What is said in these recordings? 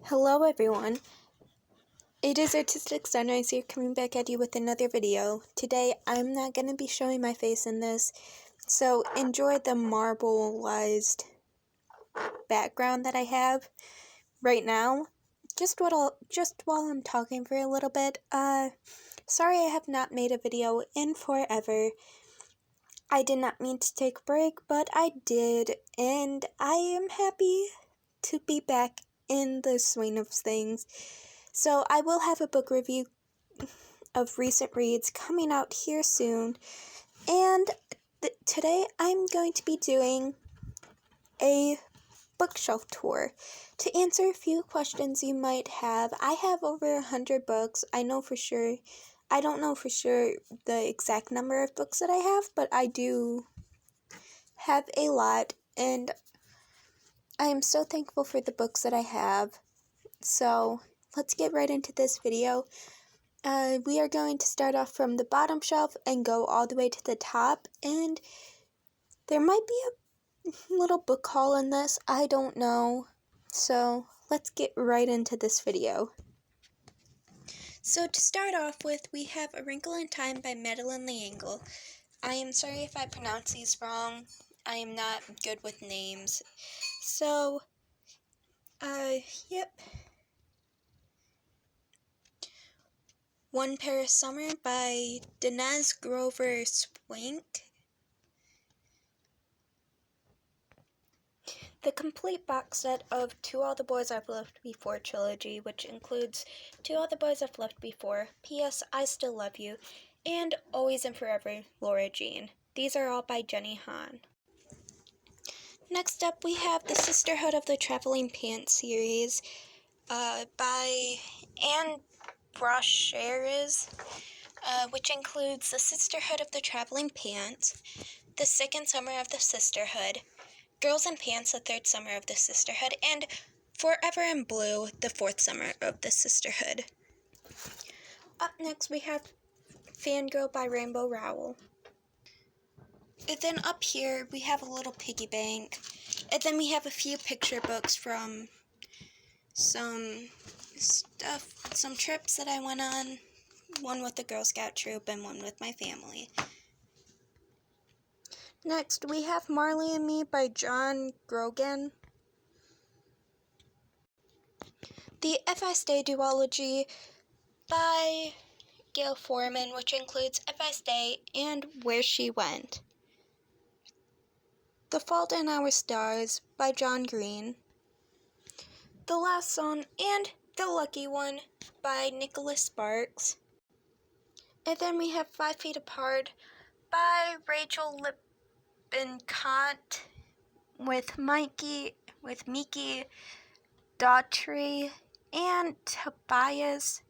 Hello everyone, it is Artistic Sunrise here coming back at you with another video. Today I'm not going to be showing my face in this, so enjoy the marbleized background that I have right now. Just while I'm talking for a little bit. Sorry I have not made a video in forever. I did not mean to take a break, but I did, and I am happy to be back in the swing of things. So I will have a book review of recent reads coming out here soon, and today I'm going to be doing a bookshelf tour to answer a few questions you might have. I have over 100 books. I don't know for sure the exact number of books that I have, but I do have a lot, and I am so thankful for the books that I have. So let's get right into this video. We are going to start off from the bottom shelf and go all the way to the top, and there might be a little book haul in this, I don't know. So let's get right into this video. So to start off with, we have A Wrinkle in Time by Madeleine L'Engle. I am sorry if I pronounce these wrong. I am not good with names. So, yep. One Paris Summer by Denise Grover Swank. The complete box set of To All the Boys I've Loved Before trilogy, which includes To All the Boys I've Loved Before, P.S. I Still Love You, and Always and Forever, Laura Jean. These are all by Jenny Han. Next up, we have The Sisterhood of the Traveling Pants series by Anne Brocheres, which includes The Sisterhood of the Traveling Pants, The Second Summer of the Sisterhood, Girls in Pants, The Third Summer of the Sisterhood, and Forever in Blue, The Fourth Summer of the Sisterhood. Up next, we have Fangirl by Rainbow Rowell. And then up here, we have a little piggy bank. And then we have a few picture books from some trips that I went on. One with the Girl Scout troop and one with my family. Next, we have Marley and Me by John Grogan. The If I Stay duology by Gail Foreman, which includes If I Stay and Where She Went. The Fault in Our Stars by John Green. The Last Song and The Lucky One by Nicholas Sparks. And then we have 5 Feet Apart by Rachel Lippincott with Miki Daughtry and Tobias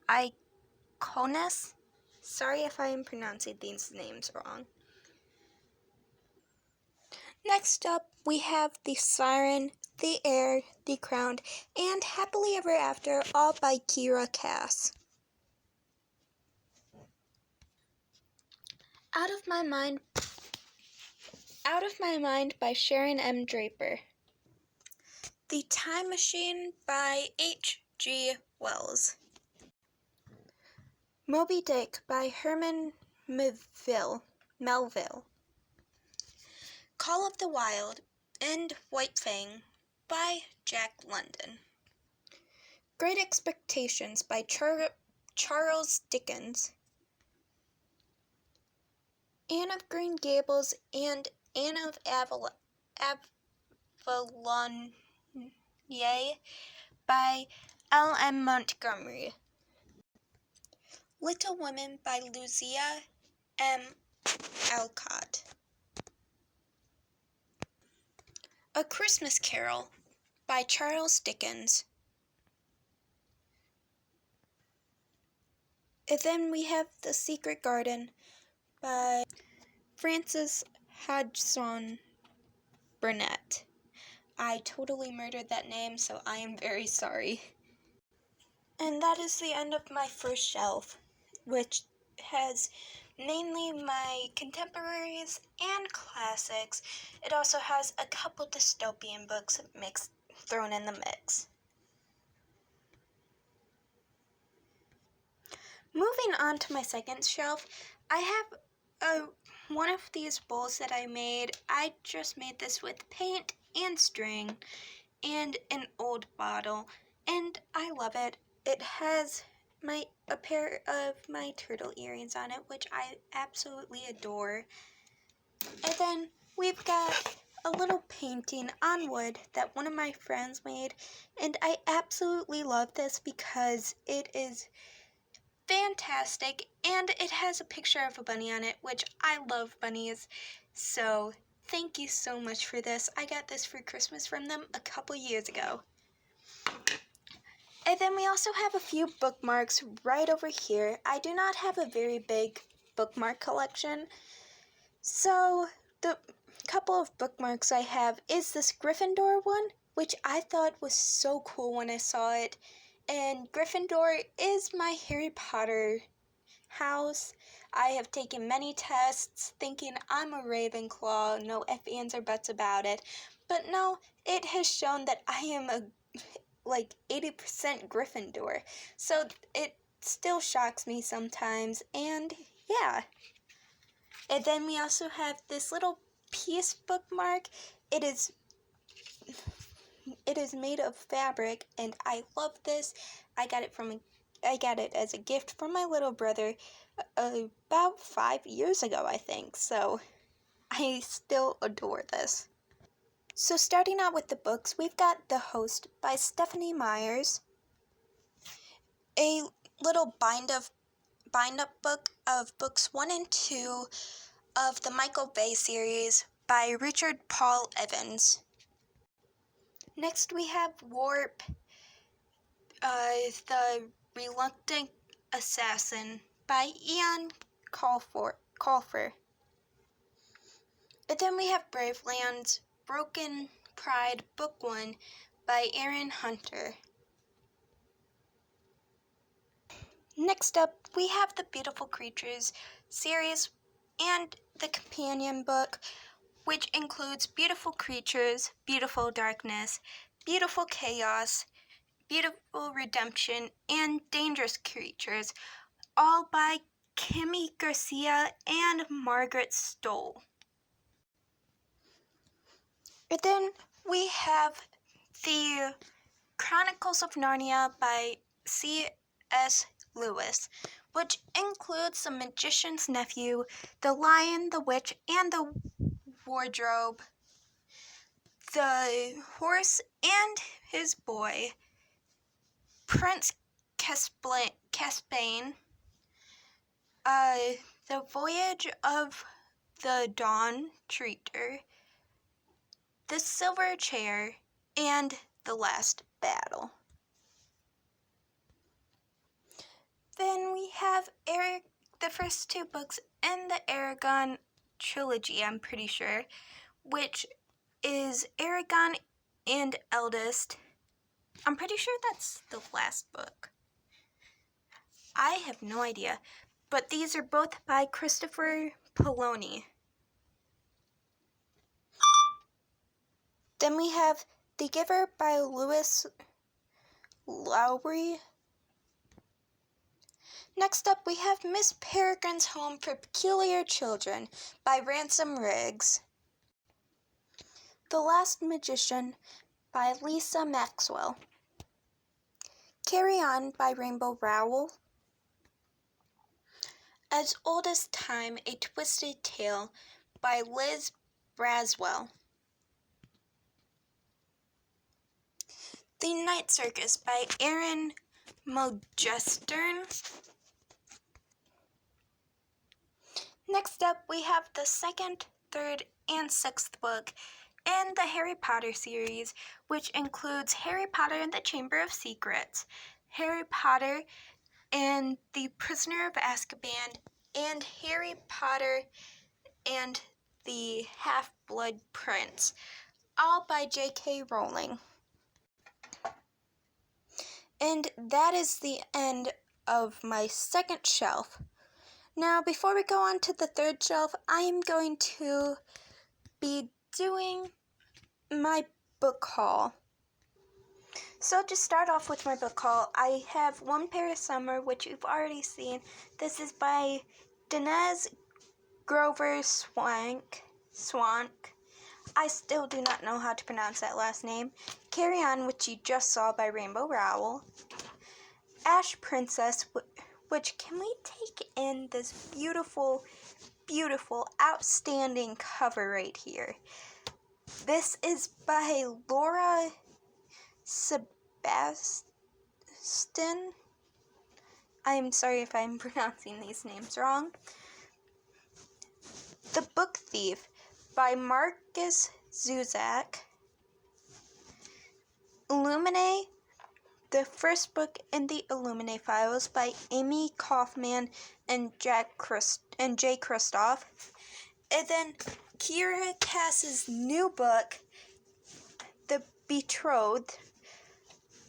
Iconis. Sorry if I am pronouncing these names wrong. Next up, we have The Siren, The Heir, The Crowned, and Happily Ever After, all by Kira Cass. Out of My Mind by Sharon M. Draper. The Time Machine by H.G. Wells. Moby Dick by Herman Melville. Call of the Wild and White Fang by Jack London. Great Expectations by Charles Dickens. Anne of Green Gables and Anne of Avalon by L.M. Montgomery. Little Women by Lucia M. Alcott. A Christmas Carol by Charles Dickens. And then we have The Secret Garden by Frances Hodgson Burnett. I totally murdered that name, so I am very sorry. And that is the end of my first shelf, which has mainly my contemporaries and classics. It also has a couple dystopian books thrown in the mix. Moving on to my second shelf, I have one of these bowls that I made. I just made this with paint and string and an old bottle, and I love it. It has a pair of my turtle earrings on it, which I absolutely adore. And then we've got a little painting on wood that one of my friends made, and I absolutely love this because it is fantastic, and it has a picture of a bunny on it, which I love bunnies. So thank you so much for this. I got this for Christmas from them a couple years ago. And then we also have a few bookmarks right over here. I do not have a very big bookmark collection, so the couple of bookmarks I have is this Gryffindor one, which I thought was so cool when I saw it. And Gryffindor is my Harry Potter house. I have taken many tests thinking I'm a Ravenclaw, no ifs, ands, or buts about it. But no, it has shown that I am a 80% Gryffindor. So it still shocks me sometimes, and yeah. And then we also have this little piece bookmark. It is made of fabric, and I love this. I got it as a gift from my little brother about 5 years ago, I think. So I still adore this. So starting out with the books, we've got The Host by Stephenie Meyers, a little bind-up book of books 1 and 2 of the Michael Bay series by Richard Paul Evans. Next we have Warp, The Reluctant Assassin by Ian Colfer. And then we have Bravelands, Broken Pride, Book 1 by Aaron Hunter. Next up, we have the Beautiful Creatures series and the companion book, which includes Beautiful Creatures, Beautiful Darkness, Beautiful Chaos, Beautiful Redemption, and Dangerous Creatures, all by Kimmy Garcia and Margaret Stoll. And then we have the Chronicles of Narnia by C.S. Lewis, which includes The Magician's Nephew, The Lion, the Witch, and the Wardrobe, The Horse and His Boy, Prince Caspian, The Voyage of the Dawn Treader, The Silver Chair, and The Last Battle. Then we have the first 2 books in the Eragon trilogy, I'm pretty sure, which is Eragon and Eldest. I'm pretty sure that's the last book. I have no idea, but these are both by Christopher Poloni. Then we have The Giver by Lewis Lowry. Next up, we have Miss Peregrine's Home for Peculiar Children by Ransom Riggs. The Last Magician by Lisa Maxwell. Carry On by Rainbow Rowell. As Old as Time, A Twisted Tale by Liz Braswell. The Night Circus by Erin Mogestern. Next up, we have the 2nd, 3rd, and 6th book in the Harry Potter series, which includes Harry Potter and the Chamber of Secrets, Harry Potter and the Prisoner of Azkaban, and Harry Potter and the Half-Blood Prince, all by J.K. Rowling. And that is the end of my second shelf. Now, before we go on to the third shelf, I am going to be doing my book haul. So to start off with my book haul, I have One Pair of Summer, which you've already seen. This is by Danez Grover Swank. I still do not know how to pronounce that last name. Carry On, which you just saw by Rainbow Rowell. Ash Princess, which can we take in this beautiful, beautiful, outstanding cover right here. This is by Laura Sebastian. I am sorry if I'm pronouncing these names wrong. The Book Thief by Marcus Zuzak. Illuminae, the first book in the Illuminae files by Amy Kaufman and Jay Kristoff. And then Kiera Cass's new book, The Betrothed.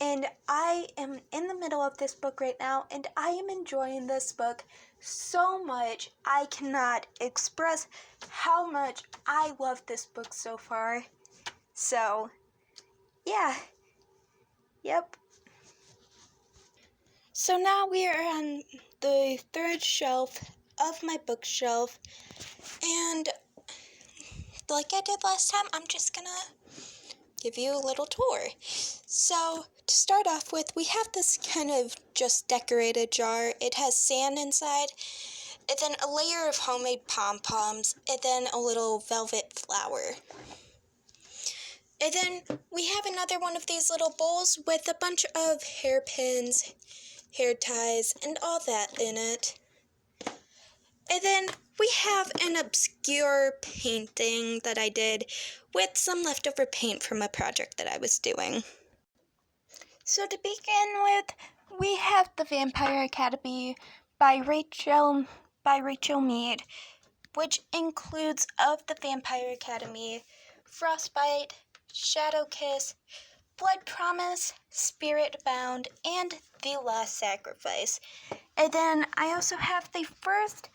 And I am in the middle of this book right now, and I am enjoying this book so much. I cannot express how much I love this book so far. So, yeah. Yep. So now we are on the third shelf of my bookshelf, and like I did last time, I'm just gonna give you a little tour. So to start off with, we have this kind of just decorated jar. It has sand inside, and then a layer of homemade pom-poms, and then a little velvet flower. And then we have another one of these little bowls with a bunch of hairpins, hair ties, and all that in it. And then we have an obscure painting that I did with some leftover paint from a project that I was doing. So to begin with, we have The Vampire Academy by Rachel Mead, which includes of The Vampire Academy, Frostbite, Shadow Kiss, Blood Promise, Spirit Bound, and The Last Sacrifice. And then I also have the first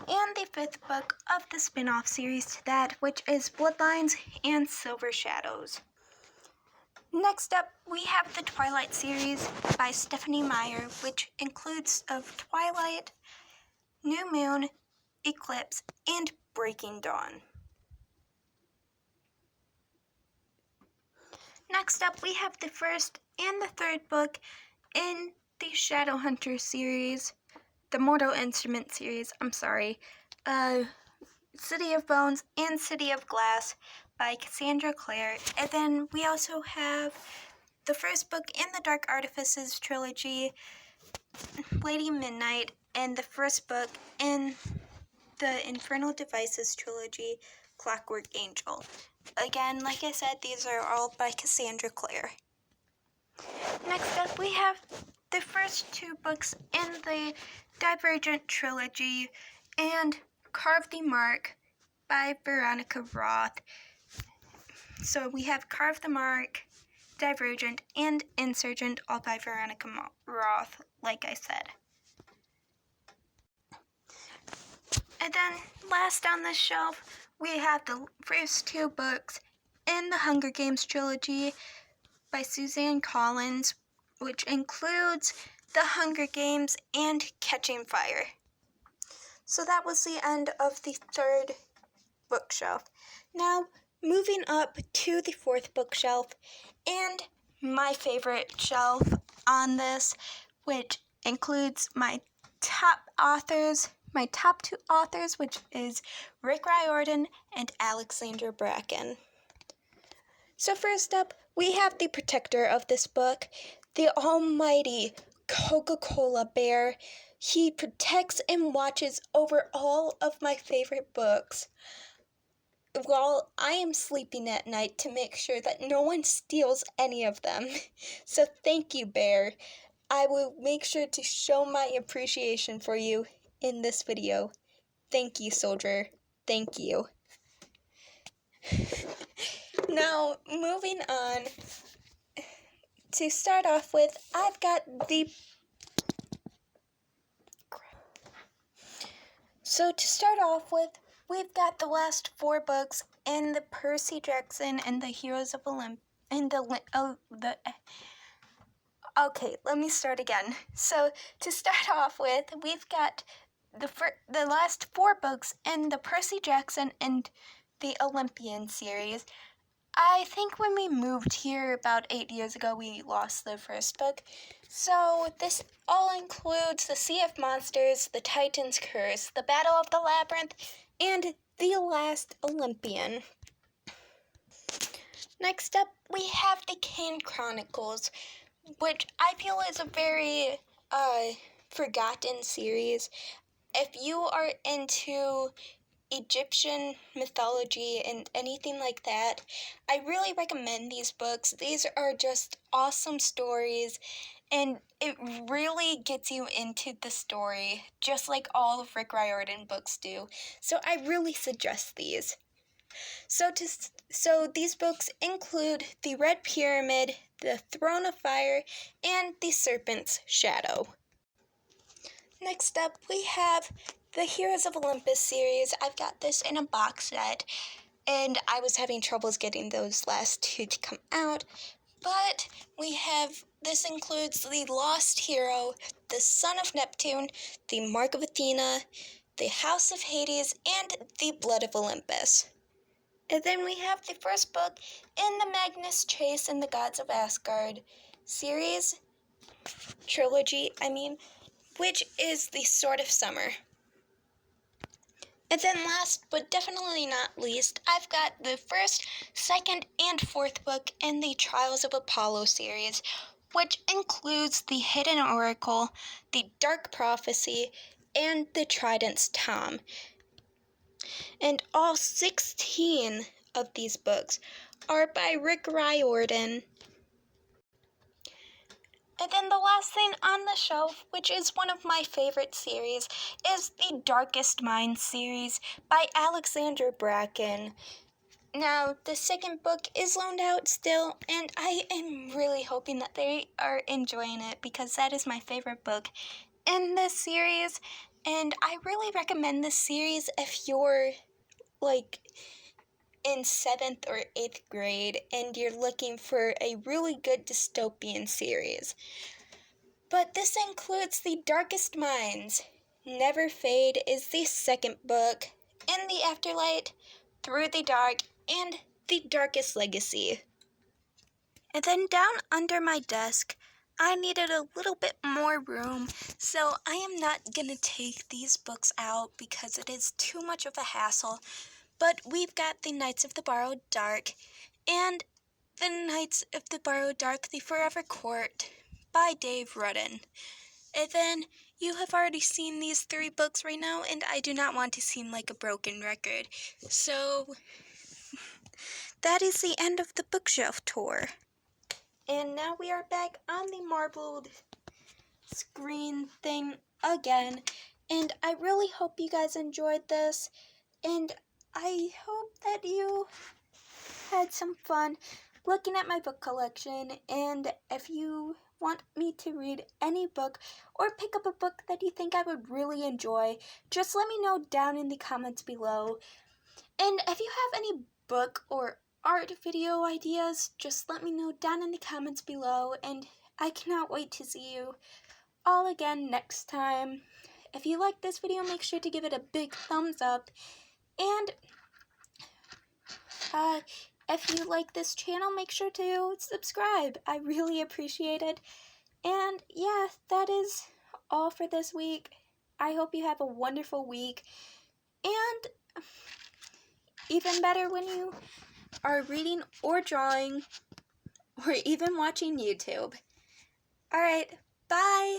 and the fifth book of the spin-off series to that, which is Bloodlines and Silver Shadows. Next up, we have the Twilight series by Stephenie Meyer, which includes of Twilight, New Moon, Eclipse, and Breaking Dawn. Next up, we have the first and the third book in the Shadowhunter series, the Mortal Instrument series, City of Bones and City of Glass by Cassandra Clare. And then we also have the first book in the Dark Artifices trilogy, Lady Midnight, and the first book in the Infernal Devices trilogy, Clockwork Angel. Again, like I said, these are all by Cassandra Clare. Next up, we have the first two books in the Divergent trilogy and Carve the Mark by Veronica Roth. So we have Carve the Mark, Divergent, and Insurgent, all by Veronica Roth, like I said. And then last on this shelf, we have the first two books in the Hunger Games trilogy by Suzanne Collins, which includes The Hunger Games and Catching Fire. So that was the end of the third bookshelf. Now, moving up to the fourth bookshelf, and my favorite shelf on this, which includes my top two authors, which is Rick Riordan and Alexandra Bracken. So first up, we have the protector of this book, the almighty Coca-Cola Bear. He protects and watches over all of my favorite books while I am sleeping at night to make sure that no one steals any of them. So thank you, Bear. I will make sure to show my appreciation for you in this video. Thank you, soldier. Thank you. Now, moving on, to start off with, I've got the... So to start off with, we've got the last four books in the Percy Jackson and the Heroes of Olympus, Okay, let me start again. So, to start off with, we've got the last 4 books in the Percy Jackson and the Olympian series. I think when we moved here about 8 years ago, we lost the first book. So, this all includes the Sea of Monsters, the Titan's Curse, the Battle of the Labyrinth, and the Last Olympian. Next up, we have the Kane Chronicles, which I feel is a very forgotten series. If you are into Egyptian mythology and anything like that, I really recommend these books. These are just awesome stories, and it really gets you into the story, just like all of Rick Riordan books do. So I really suggest these. So these books include The Red Pyramid, The Throne of Fire, and The Serpent's Shadow. Next up, we have the Heroes of Olympus series. I've got this in a box set, and I was having troubles getting those last 2 to come out. But this includes the Lost Hero, the Son of Neptune, the Mark of Athena, the House of Hades, and the Blood of Olympus. And then we have the first book in the Magnus Chase and the Gods of Asgard trilogy, which is the Sword of Summer. And then last but definitely not least, I've got the first, second, and fourth book in the Trials of Apollo series, which includes the Hidden Oracle, the Dark Prophecy, and the Trident's Tom. And all 16 of these books are by Rick Riordan. And then the last thing on the shelf, which is one of my favorite series, is the Darkest Minds series by Alexandra Bracken. Now, the second book is loaned out still, and I am really hoping that they are enjoying it because that is my favorite book in this series. And I really recommend this series if you're in 7th or 8th grade and you're looking for a really good dystopian series. But this includes The Darkest Minds. Never Fade is the second book, In the Afterlight, Through the Dark, and The Darkest Legacy. And then down under my desk, I needed a little bit more room, so I am not going to take these books out because it is too much of a hassle. But we've got The Knights of the Borrowed Dark and The Knights of the Borrowed Dark, The Forever Court by Dave Rudden. And then you have already seen these 3 books right now, and I do not want to seem like a broken record. So that is the end of the bookshelf tour. And now we are back on the marbled screen thing again. And I really hope you guys enjoyed this. And I hope that you had some fun looking at my book collection. And if you want me to read any book or pick up a book that you think I would really enjoy, just let me know down in the comments below. And if you have any book or art video ideas, just let me know down in the comments below, and I cannot wait to see you all again next time. If you like this video, make sure to give it a big thumbs up, and if you like this channel, make sure to subscribe. I really appreciate it. And yeah, that is all for this week. I hope you have a wonderful week, and even better when you are reading or drawing or even watching YouTube. Alright, bye!